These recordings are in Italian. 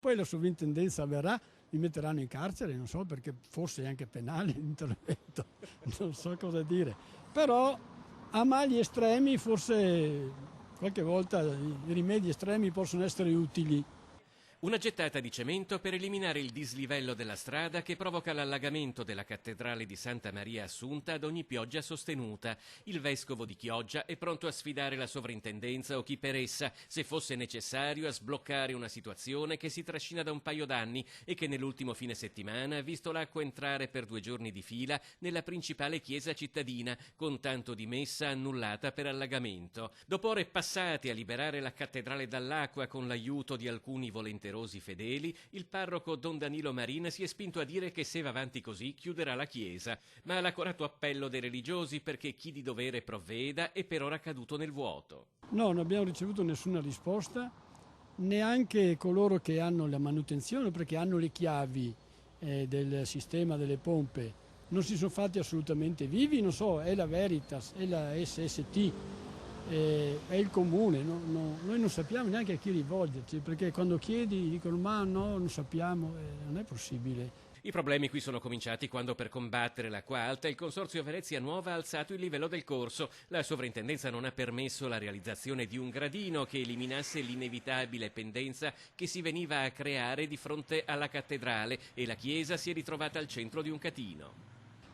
Poi la sovrintendenza verrà, mi metteranno in carcere, non so, perché forse è anche penale l'intervento, non so cosa dire. Però a mali estremi forse qualche volta i rimedi estremi possono essere utili. Una gettata di cemento per eliminare il dislivello della strada che provoca l'allagamento della cattedrale di Santa Maria Assunta ad ogni pioggia sostenuta. Il vescovo di Chioggia è pronto a sfidare la sovrintendenza o chi per essa, se fosse necessario, a sbloccare una situazione che si trascina da un paio d'anni e che nell'ultimo fine settimana ha visto l'acqua entrare per 2 giorni di fila nella principale chiesa cittadina, con tanto di messa annullata per allagamento. Dopo ore passate a liberare la cattedrale dall'acqua con l'aiuto di alcuni volenterosi fedeli, il parroco Don Danilo Marina si è spinto a dire che se va avanti così chiuderà la chiesa, ma ha l'accorato appello dei religiosi perché chi di dovere provveda è per ora caduto nel vuoto. No, non abbiamo ricevuto nessuna risposta, neanche coloro che hanno la manutenzione, perché hanno le chiavi del sistema delle pompe, non si sono fatti assolutamente vivi, non so, è la Veritas, è la SST, è il comune, noi non sappiamo neanche a chi rivolgerci, perché quando chiedi dicono ma no, non sappiamo, non è possibile. I problemi qui sono cominciati quando per combattere l'acqua alta il Consorzio Venezia Nuova ha alzato il livello del corso. La sovrintendenza non ha permesso la realizzazione di un gradino che eliminasse l'inevitabile pendenza che si veniva a creare di fronte alla cattedrale e la chiesa si è ritrovata al centro di un catino.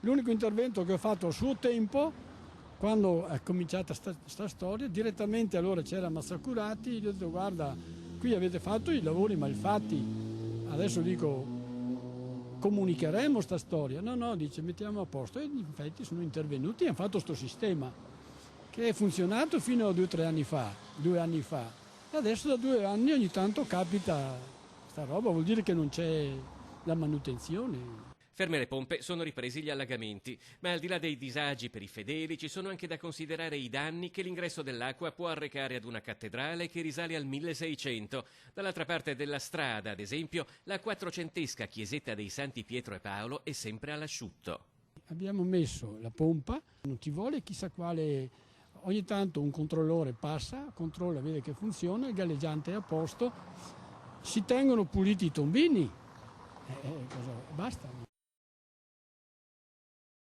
L'unico intervento che ho fatto a suo tempo, quando è cominciata sta storia, direttamente allora c'era Mazzacurati, gli ho detto guarda, qui avete fatto i lavori mal fatti, adesso dico comunicheremo sta storia. No, dice mettiamo a posto, e infatti sono intervenuti e hanno fatto sto sistema che è funzionato fino a 2 anni fa, e adesso da 2 anni ogni tanto capita sta roba, vuol dire che non c'è la manutenzione. Ferme le pompe sono ripresi gli allagamenti, ma al di là dei disagi per i fedeli ci sono anche da considerare i danni che l'ingresso dell'acqua può arrecare ad una cattedrale che risale al 1600. Dall'altra parte della strada, ad esempio, la quattrocentesca chiesetta dei Santi Pietro e Paolo è sempre all'asciutto. Abbiamo messo la pompa, non ci vuole chissà quale, ogni tanto un controllore passa, controlla, vede che funziona, il galleggiante è a posto, si tengono puliti i tombini, basta.